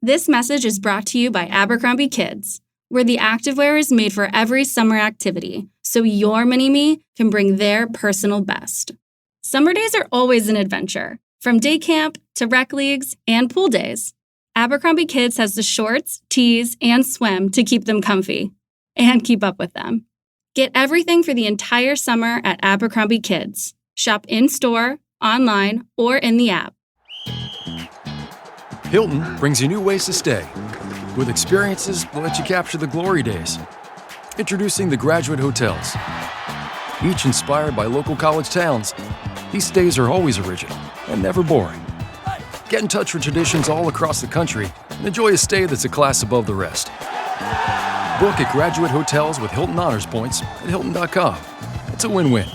This message is brought to you by Abercrombie Kids, where the activewear is made for every summer activity, so your mini-me can bring their personal best. Summer days are always an adventure, from day camp to rec leagues and pool days. Abercrombie Kids has the shorts, tees, and swim to keep them comfy and keep up with them. Get everything for the entire summer at Abercrombie Kids. Shop in-store, online, or in the app. Hilton brings you new ways to stay, with experiences that let you capture the glory days. Introducing the Graduate Hotels. Each inspired by local college towns, these stays are always original and never boring. Get in touch with traditions all across the country and enjoy a stay that's a class above the rest. Book at Graduate Hotels with Hilton Honors Points at Hilton.com. It's a win-win.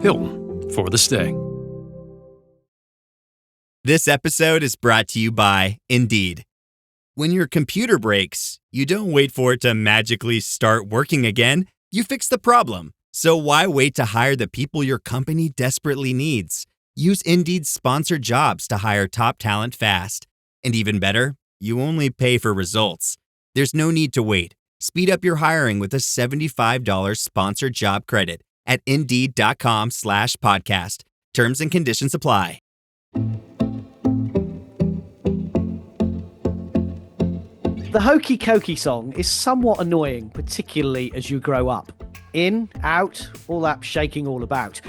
Hilton, for the stay. This episode is brought to you by Indeed. When your computer breaks, you don't wait for it to magically start working again. You fix the problem. So why wait to hire the people your company desperately needs? Use Indeed's sponsored jobs to hire top talent fast. And even better, you only pay for results. There's no need to wait. Speed up your hiring with a $75 sponsored job credit at Indeed.com/podcast. Terms and conditions apply. The Hokey Cokey song is somewhat annoying, particularly as you grow up. In, out, all that shaking all about.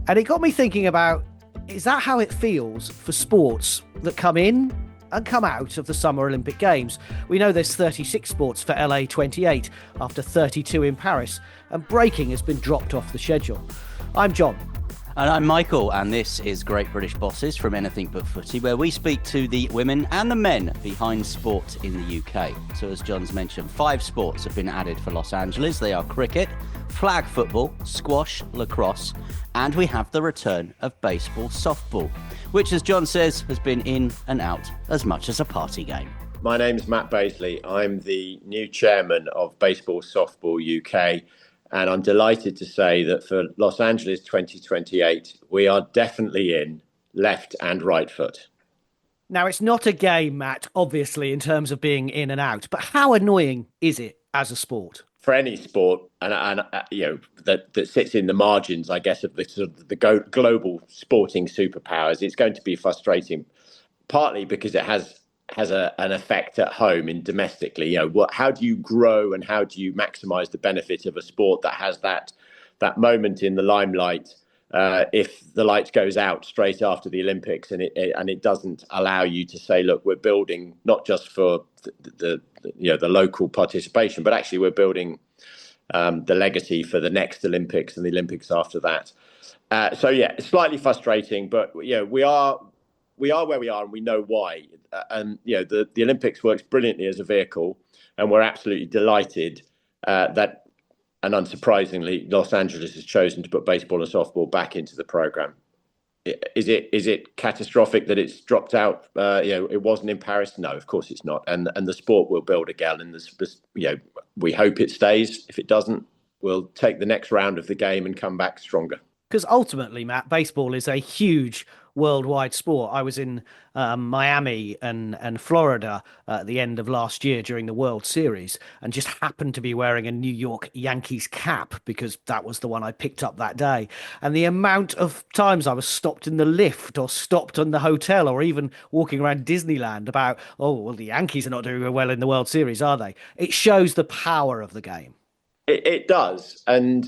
And it got me thinking about, is that how it feels for sports that come in and come out of the Summer Olympic Games? We know there's 36 sports for LA 28 after 32 in Paris, and breaking has been dropped off the schedule. I'm John. And I'm Michael, and this is Great British Bosses from Anything But Footy, where we speak to the women and the men behind sport in the UK. So as John's mentioned, 5 sports have been added for Los Angeles. They are cricket, flag football, squash, lacrosse, and we have the return of baseball softball, which, as John says, has been in and out as much as a party game. My name's Matt Bazeley. I'm the new chairman of Baseball Softball UK. And I'm delighted to say that for Los Angeles 2028, we are definitely in left and right foot. Now, it's not a game, Matt, obviously, in terms of being in and out, but how annoying is it as a sport? For any sport, and you know, that sits in the margins, I guess, of the sort of the global sporting superpowers, it's going to be frustrating, partly because it has an effect at home and domestically. You know, how do you grow and how do you maximise the benefit of a sport that has that moment in the limelight if the light goes out straight after the Olympics, and it doesn't allow you to say, look, we're building not just for the local participation, but actually we're building the legacy for the next Olympics and the Olympics after that. So yeah, it's slightly frustrating, but we are where we are, and we know why. And the Olympics works brilliantly as a vehicle, and we're absolutely delighted that, and unsurprisingly, Los Angeles has chosen to put baseball and softball back into the program. Is it catastrophic that it's dropped out? It wasn't in Paris. No, of course it's not. And the sport will build again, and we hope it stays. If it doesn't, we'll take the next round of the game and come back stronger. Because ultimately, Matt, baseball is a huge worldwide sport. I was in Miami and Florida at the end of last year during the World Series, and just happened to be wearing a New York Yankees cap because that was the one I picked up that day. And the amount of times I was stopped in the lift or stopped on the hotel or even walking around Disneyland about, oh, well, the Yankees are not doing well in the World Series, are they? It shows the power of the game. It does. And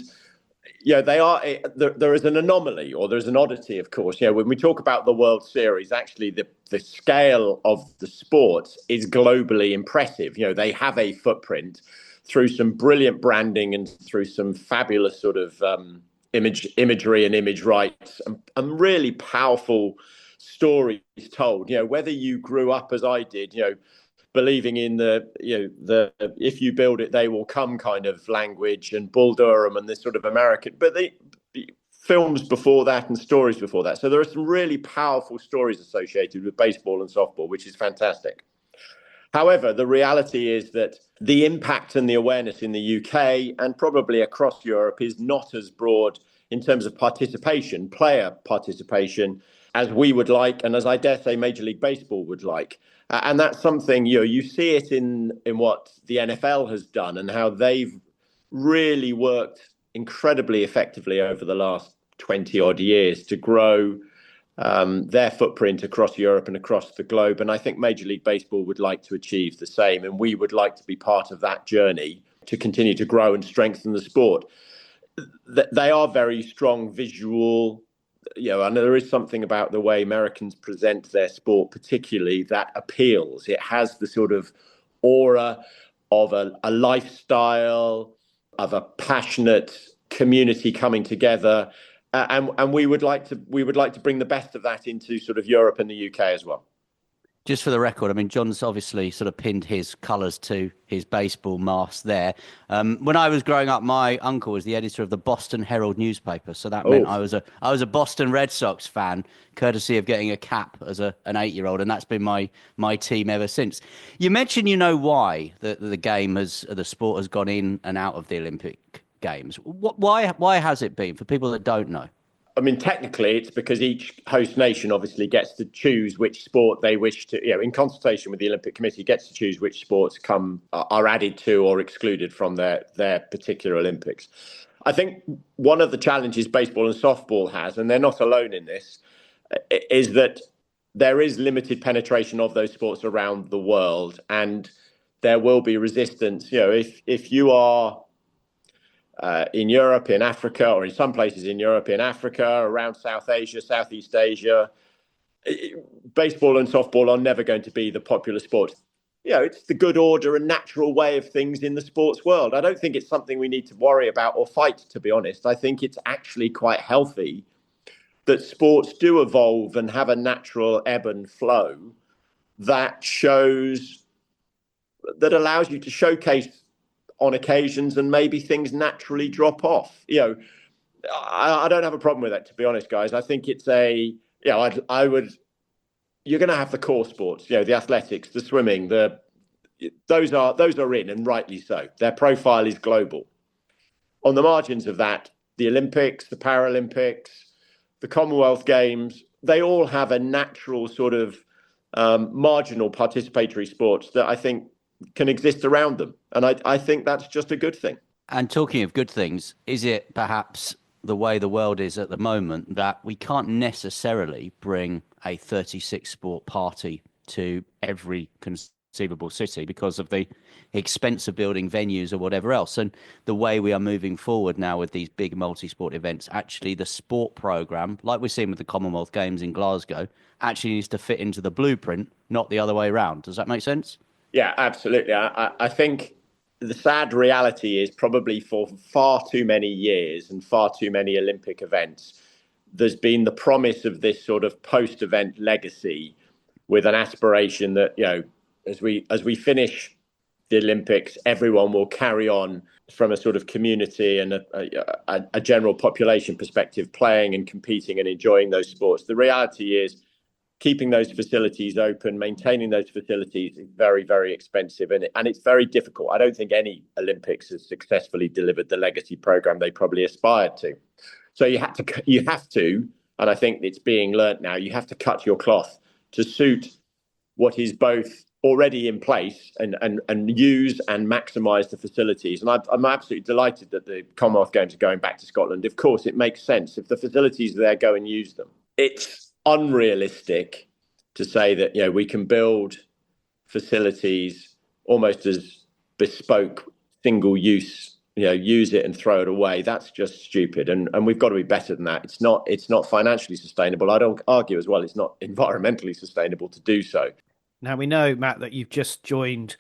they are. There is an anomaly, or there's an oddity, of course. When we talk about the World Series, actually the scale of the sport is globally impressive. They have a footprint through some brilliant branding and through some fabulous sort of imagery and image rights and really powerful stories told. Whether you grew up as I did, believing in the if you build it, they will come kind of language, and Bull Durham and this sort of American, but the films before that and stories before that. So there are some really powerful stories associated with baseball and softball, which is fantastic. However, the reality is that the impact and the awareness in the UK and probably across Europe is not as broad in terms of participation, player participation, as we would like, and as I dare say Major League Baseball would like. And that's something, you see it in what the NFL has done and how they've really worked incredibly effectively over the last 20 odd years to grow their footprint across Europe and across the globe. And I think Major League Baseball would like to achieve the same. And we would like to be part of that journey to continue to grow and strengthen the sport. They are very strong visual, and there is something about the way Americans present their sport, particularly, that appeals. It has the sort of aura of a lifestyle, of a passionate community coming together, and we would like to bring the best of that into sort of Europe and the UK as well. Just for the record, I mean, John's obviously sort of pinned his colours to his baseball mask there. When I was growing up, my uncle was the editor of the Boston Herald newspaper, so that meant I was a Boston Red Sox fan, courtesy of getting a cap as an 8-year-old, and that's been my team ever since. You mentioned why the sport has gone in and out of the Olympic Games. Why has it been, for people that don't know? I mean, technically, it's because each host nation obviously gets to choose which sport they wish to, in consultation with the Olympic Committee, gets to choose which sports are added to or excluded from their particular Olympics. I think one of the challenges baseball and softball has, and they're not alone in this, is that there is limited penetration of those sports around the world, and there will be resistance. If you are in Europe, in Africa, or in some places in Europe, in Africa, around South Asia, Southeast Asia, baseball and softball are never going to be the popular sport. It's the good order and natural way of things in the sports world. I don't think it's something we need to worry about or fight, to be honest. I think it's actually quite healthy that sports do evolve and have a natural ebb and flow that allows you to showcase on occasions, and maybe things naturally drop off. I don't have a problem with that, to be honest, guys. I think it's you're going to have the core sports, the athletics, the swimming, those are in, and rightly so. Their profile is global. On the margins of that, the Olympics, the Paralympics, the Commonwealth Games, they all have a natural sort of marginal participatory sports that I think can exist around them. And I think that's just a good thing. And talking of good things, is it perhaps the way the world is at the moment that we can't necessarily bring a 36 sport party to every conceivable city because of the expense of building venues or whatever else? And the way we are moving forward now with these big multi-sport events, actually the sport programme, like we're seeing with the Commonwealth Games in Glasgow, actually needs to fit into the blueprint, not the other way around. Does that make sense? Yeah, absolutely. I think the sad reality is, probably for far too many years and far too many Olympic events, there's been the promise of this sort of post-event legacy with an aspiration that, as we finish the Olympics, everyone will carry on from a sort of community and a general population perspective, playing and competing and enjoying those sports. The reality is, keeping those facilities open, maintaining those facilities is very, very expensive, and it's very difficult. I don't think any Olympics has successfully delivered the legacy program they probably aspired to. So you have to, and I think it's being learnt now, you have to cut your cloth to suit what is both already in place and use and maximise the facilities. And I'm absolutely delighted that the Commonwealth Games are going back to Scotland. Of course, it makes sense. If the facilities are there, go and use them. It's unrealistic to say that we can build facilities almost as bespoke, single use, use it and throw it away. That's just stupid, and we've got to be better than that. It's not financially sustainable. I don't argue as well, it's not environmentally sustainable to do so. Now, we know, Matt, that you've just joined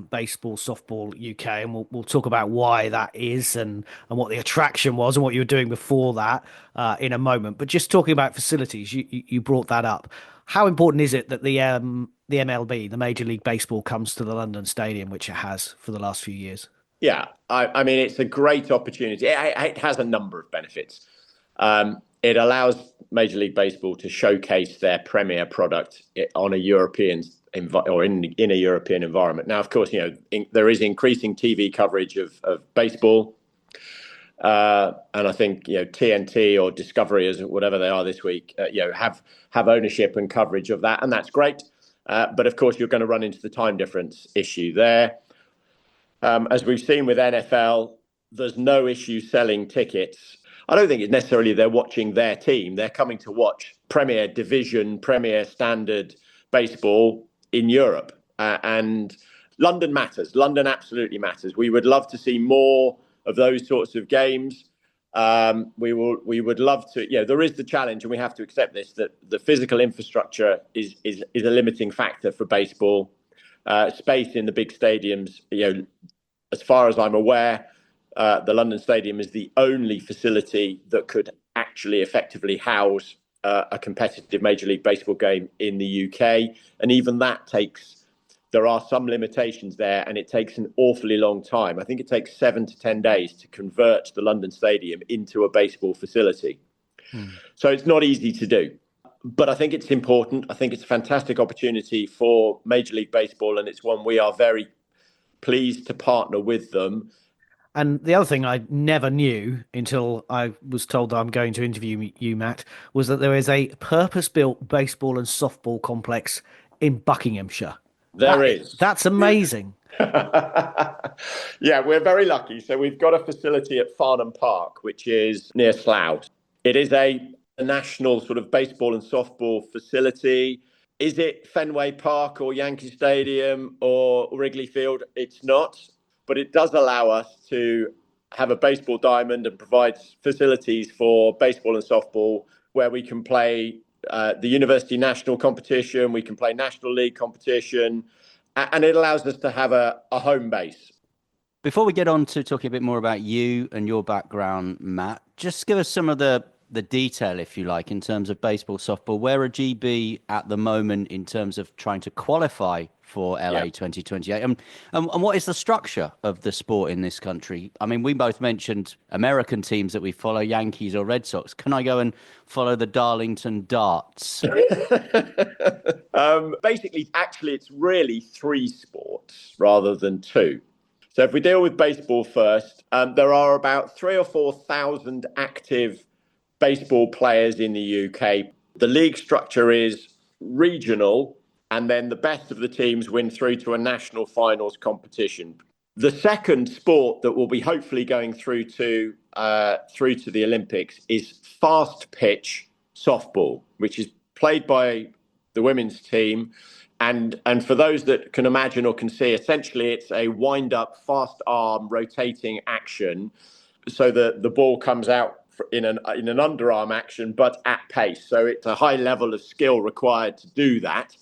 Baseball, Softball UK, and we'll talk about why that is and what the attraction was and what you were doing before that in a moment. But just talking about facilities, you brought that up. How important is it that the MLB, the Major League Baseball, comes to the London Stadium, which it has for the last few years? Yeah, I mean, it's a great opportunity. It has a number of benefits. It allows Major League Baseball to showcase their premier product on a European in a European environment. Now, of course, there is increasing TV coverage of baseball, and I think TNT or Discovery, as whatever they are this week, have ownership and coverage of that, and that's great. But of course, you're going to run into the time difference issue there. As we've seen with NFL, there's no issue selling tickets. I don't think it's necessarily they're watching their team. They're coming to watch Premier Division, Premier Standard baseball in Europe. And London matters. London absolutely matters. We would love to see more of those sorts of games. We would love to. There is the challenge, and we have to accept this, that the physical infrastructure is a limiting factor for baseball. Space in the big stadiums, as far as I'm aware, the London Stadium is the only facility that could actually effectively house a competitive Major League Baseball game in the UK. And even that there are some limitations there, and it takes an awfully long time. I think it takes 7 to 10 days to convert the London Stadium into a baseball facility. So it's not easy to do. But I think it's important. I think it's a fantastic opportunity for Major League Baseball, and it's one we are very pleased to partner with them. And the other thing I never knew until I was told that I'm going to interview you, Matt, was that there is a purpose-built baseball and softball complex in Buckinghamshire. There is. That's amazing. Yeah, we're very lucky. So we've got a facility at Farnham Park, which is near Slough. It is a national sort of baseball and softball facility. Is it Fenway Park or Yankee Stadium or Wrigley Field? It's not, but it does allow us to have a baseball diamond and provide facilities for baseball and softball where we can play the university national competition, we can play National League competition, and it allows us to have a home base. Before we get on to talking a bit more about you and your background, Matt, just give us some of the detail, if you like, in terms of baseball, softball. Where are GB at the moment in terms of trying to qualify for LA 2028? And what is the structure of the sport in this country? I mean, we both mentioned American teams that we follow, Yankees or Red Sox. Can I go and follow the Darlington Darts? Basically, actually, it's really 3 sports rather than 2. So if we deal with baseball first, there are about 3,000 or 4,000 active baseball players in the UK. The league structure is regional, and then the best of the teams win through to a national finals competition. The second sport that will be hopefully going through to the Olympics is fast pitch softball, which is played by the women's team. And for those that can imagine or can see, essentially it's a wind-up, fast arm, rotating action. So the ball comes out in an underarm action, but at pace. So it's a high level of skill required to do that.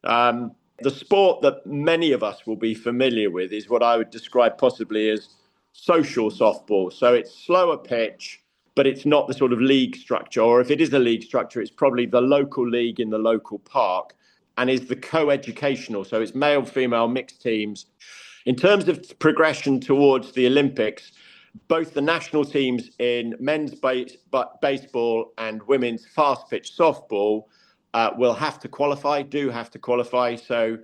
The sport that many of us will be familiar with is what I would describe possibly as social softball. So it's slower pitch, but it's not the sort of league structure. Or if it is a league structure, it's probably the local league in the local park and is the co-educational. So it's male, female, mixed teams. In terms of progression towards the Olympics, both the national teams in men's baseball and women's fast pitch softball will have to qualify, do have to qualify. So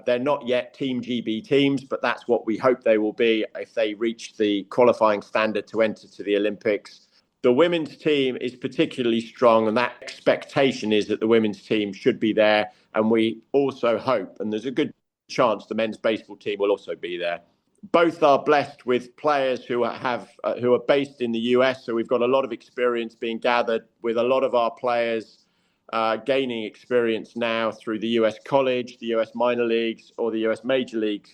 they're not yet Team GB teams, but that's what we hope they will be if they reach the qualifying standard to enter to the Olympics. The women's team is particularly strong, and that expectation is that the women's team should be there. And we also hope, and there's a good chance the men's baseball team will also be there. Both are blessed with players who are based in the US, so we've got a lot of experience being gathered with a lot of our players gaining experience now through the US college, the US minor leagues, or the US major league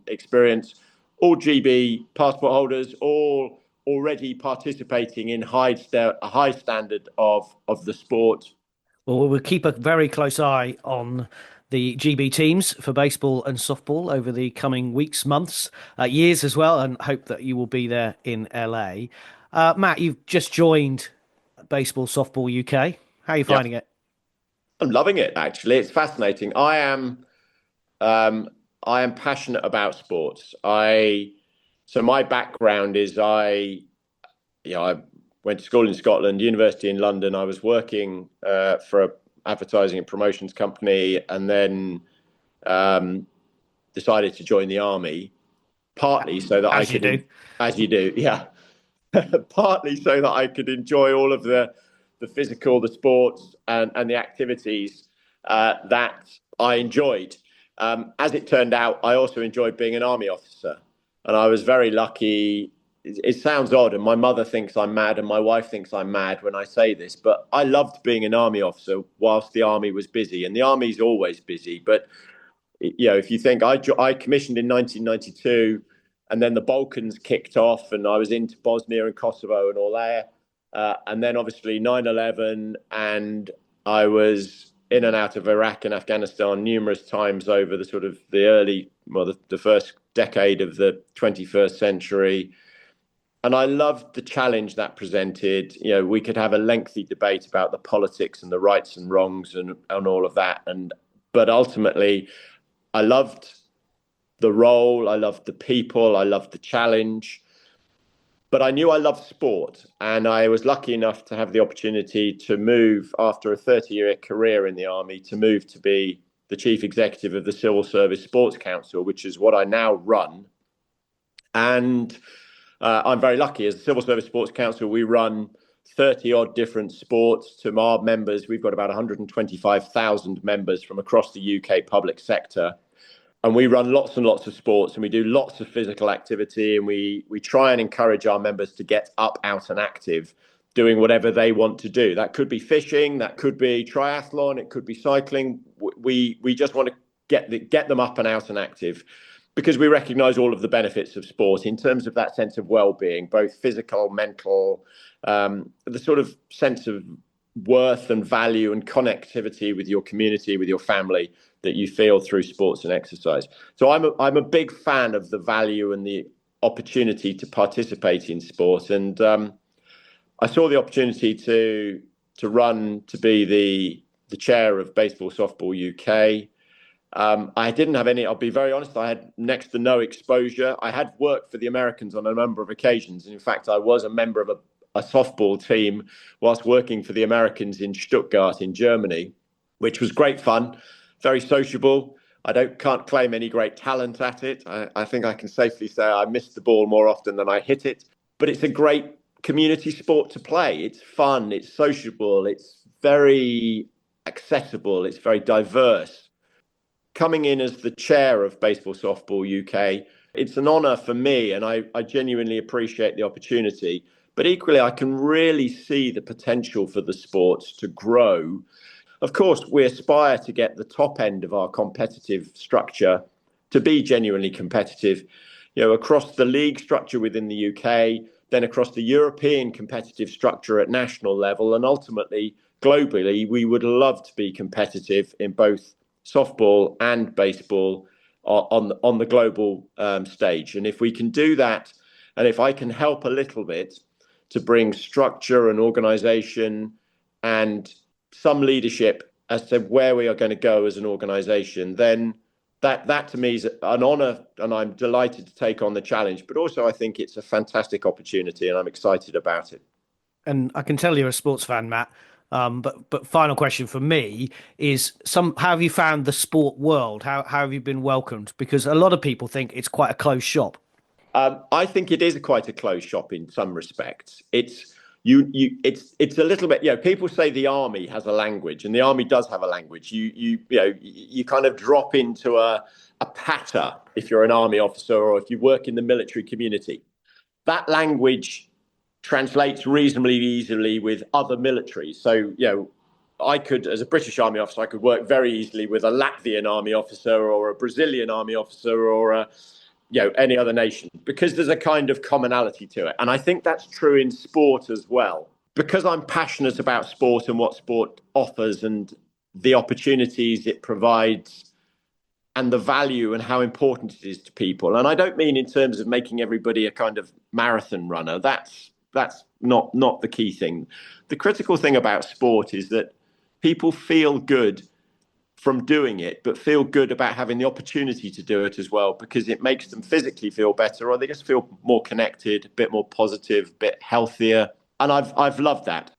experience. All GB passport holders, all already participating in a high standard of the sport. Well, we'll keep a very close eye on the GB teams for baseball and softball over the coming weeks, months, years as well, and hope that you will be there in LA. Matt, you've just joined Baseball Softball UK. How are you finding it? I'm loving it, actually. It's fascinating. I am passionate about sports. So my background is I went to school in Scotland, university in London. I was working for an advertising and promotions company, and then decided to join the army, partly so that As you do, yeah, partly so that I could enjoy all of the physical, the sports, and the activities that I enjoyed. As it turned out, I also enjoyed being an army officer, and I was very lucky. It sounds odd, and my mother thinks I'm mad, and my wife thinks I'm mad when I say this, but I loved being an army officer whilst the army was busy, and the army's always busy. But if you think I commissioned in 1992, and then the Balkans kicked off, and I was into Bosnia and Kosovo and all that, and then obviously 9/11, and I was in and out of Iraq and Afghanistan numerous times over the sort of the first decade of the 21st century. And I loved the challenge that presented. We could have a lengthy debate about the politics and the rights and wrongs and all of that. But ultimately, I loved the role, I loved the people, I loved the challenge. But I knew I loved sport, and I was lucky enough to have the opportunity to move after a 30-year career in the army to move to be the chief executive of the Civil Service Sports Council, which is what I now run. And I'm very lucky. As the Civil Service Sports Council, we run 30 odd different sports to our members. We've got about 125,000 members from across the UK public sector. And we run lots and lots of sports, and we do lots of physical activity, and we try and encourage our members to get up, out and active, doing whatever they want to do. That could be fishing, that could be triathlon, it could be cycling. We just want to get them up and out and active, because we recognise all of the benefits of sport in terms of that sense of well-being, both physical, mental, the sort of sense of worth and value and connectivity with your community, with your family, that you feel through sports and exercise. So I'm a big fan of the value and the opportunity to participate in sport. And I saw the opportunity to be the chair of Baseball Softball UK. I didn't have any, I'll be very honest, I had next to no exposure. I had worked for the Americans on a number of occasions. And in fact, I was a member of a softball team whilst working for the Americans in Stuttgart in Germany, which was great fun, very sociable. Can't claim any great talent at it. I think I can safely say I missed the ball more often than I hit it. But it's a great community sport to play. It's fun, it's sociable, it's very accessible, it's very diverse. Coming in as the chair of Baseball Softball UK, it's an honour for me, and I genuinely appreciate the opportunity. But equally, I can really see the potential for the sports to grow. Of course, we aspire to get the top end of our competitive structure to be genuinely competitive, across the league structure within the UK, then across the European competitive structure at national level, and ultimately globally. We would love to be competitive in both softball and baseball on the global stage. And if we can do that, and if I can help a little bit to bring structure and organisation and some leadership as to where we are going to go as an organisation, then that to me is an honour, and I'm delighted to take on the challenge. But also, I think it's a fantastic opportunity, and I'm excited about it. And I can tell you're a sports fan, Matt. But final question for me is how have you found the sport world? How have you been welcomed? Because a lot of people think it's quite a closed shop. I think it is quite a closed shop in some respects. It's a little bit, people say the army has a language, and the army does have a language. You kind of drop into a patter if you're an army officer or if you work in the military community. That language translates reasonably easily with other militaries. So, I could, as a British Army officer, I could work very easily with a Latvian Army officer or a Brazilian Army officer or any other nation, because there's a kind of commonality to it. And I think that's true in sport as well. Because I'm passionate about sport and what sport offers and the opportunities it provides and the value and how important it is to people. And I don't mean in terms of making everybody a kind of marathon runner. That's not the key thing. The critical thing about sport is that people feel good from doing it, but feel good about having the opportunity to do it as well, because it makes them physically feel better, or they just feel more connected, a bit more positive, a bit healthier. And I've loved that.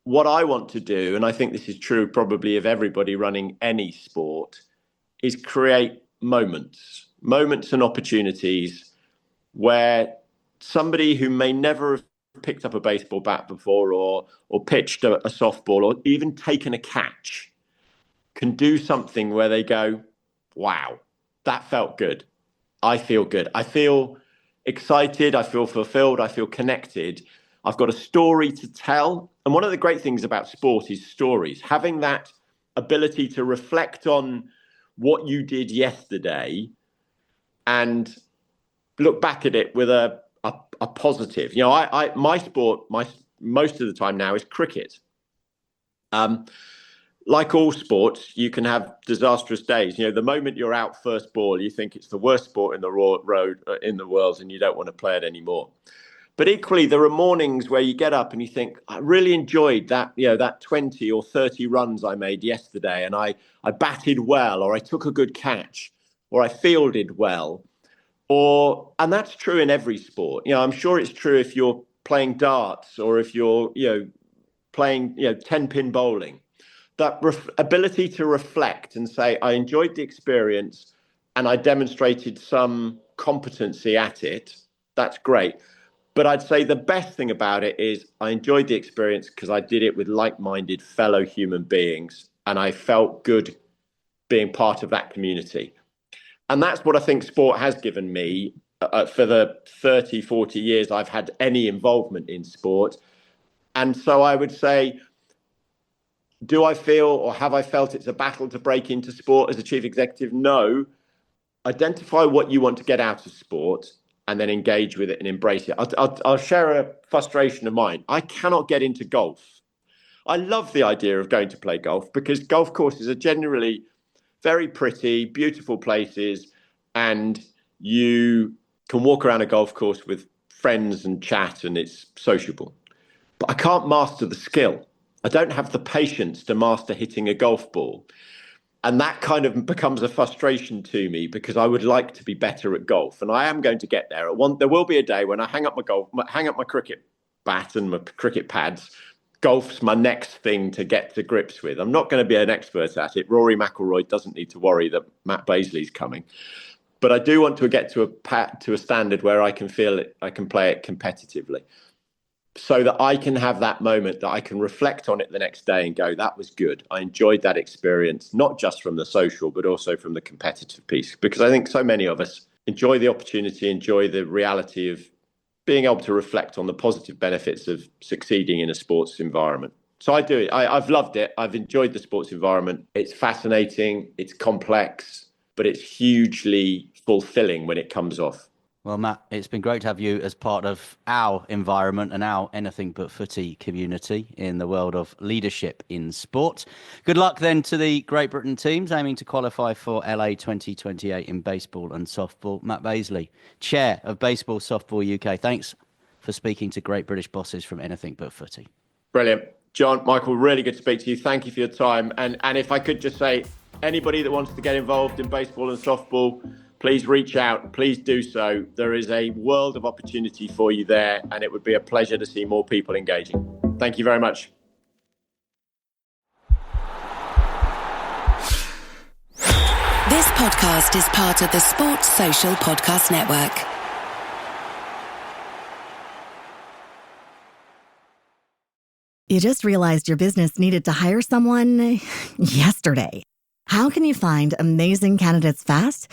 What I want to do, and I think this is true probably of everybody running any sport, is create moments and opportunities where somebody who may never have picked up a baseball bat before or pitched a softball or even taken a catch can do something where they go, wow, that felt good. I feel good. I feel excited. I feel fulfilled. I feel connected. I've got a story to tell. And one of the great things about sport is stories. Having that ability to reflect on what you did yesterday and look back at it with a positive. You know, my sport, most of the time now is cricket. Like all sports, you can have disastrous days. You know, the moment you're out first ball, you think it's the worst sport in the world, and you don't want to play it anymore. But equally, there are mornings where you get up and you think, I really enjoyed that, you know, that 20 or 30 runs I made yesterday, and I batted well, or I took a good catch, or I fielded well. And that's true in every sport. You know, I'm sure it's true if you're playing darts or if you're, playing, 10-pin bowling. That ability to reflect and say, I enjoyed the experience and I demonstrated some competency at it. That's great. But I'd say the best thing about it is I enjoyed the experience because I did it with like-minded fellow human beings, and I felt good being part of that community. And that's what I think sport has given me for the 30, 40 years I've had any involvement in sport. And so I would say, do I feel or have I felt it's a battle to break into sport as a chief executive? No. Identify what you want to get out of sport and then engage with it and embrace it. I'll share a frustration of mine. I cannot get into golf. I love the idea of going to play golf because golf courses are generally very pretty, beautiful places, and you can walk around a golf course with friends and chat and it's sociable. But I can't master the skill. I don't have the patience to master hitting a golf ball. And that kind of becomes a frustration to me because I would like to be better at golf. And I am going to get there. There will be a day when I hang up my cricket bat and my cricket pads. Golf's my next thing to get to grips with. I'm not going to be an expert at it. Rory McIlroy doesn't need to worry that Matt Bazeley's coming. But I do want to get to a standard where I can feel it, I can play it competitively, so that I can have that moment that I can reflect on it the next day and go, that was good. I enjoyed that experience, not just from the social, but also from the competitive piece. Because I think so many of us enjoy the opportunity, enjoy the reality of being able to reflect on the positive benefits of succeeding in a sports environment. So I do it. I've loved it. I've enjoyed the sports environment. It's fascinating. It's complex, but it's hugely fulfilling when it comes off. Well, Matt, it's been great to have you as part of our environment and our Anything But Footy community in the world of leadership in sport. Good luck then to the Great Britain teams aiming to qualify for LA 2028 in baseball and softball. Matt Bazeley, Chair of Baseball Softball UK. Thanks for speaking to Great British Bosses from Anything But Footy. Brilliant. John, Michael, really good to speak to you. Thank you for your time. And if I could just say, anybody that wants to get involved in baseball and softball, please reach out. Please do so. There is a world of opportunity for you there, and it would be a pleasure to see more people engaging. Thank you very much. This podcast is part of the Sports Social Podcast Network. You just realized your business needed to hire someone yesterday. How can you find amazing candidates fast?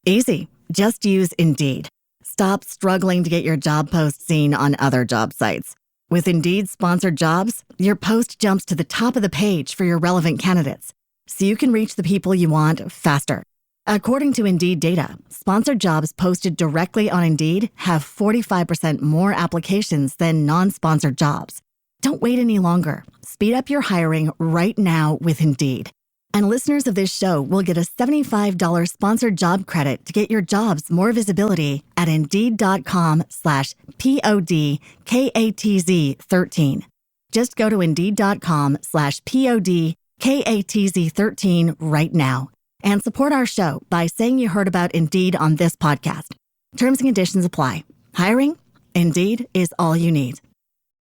Easy. Just use Indeed. Stop struggling to get your job post seen on other job sites. With Indeed sponsored jobs, your post jumps to the top of the page for your relevant candidates, so you can reach the people you want faster. According to Indeed data, sponsored jobs posted directly on Indeed have 45% more applications than non-sponsored jobs. Don't wait any longer. Speed up your hiring right now with Indeed. And listeners of this show will get a $75 sponsored job credit to get your jobs more visibility at Indeed.com/PODKATZ13. Just go to Indeed.com/PODKATZ13 right now and support our show by saying you heard about Indeed on this podcast. Terms and conditions apply. Hiring? Indeed is all you need.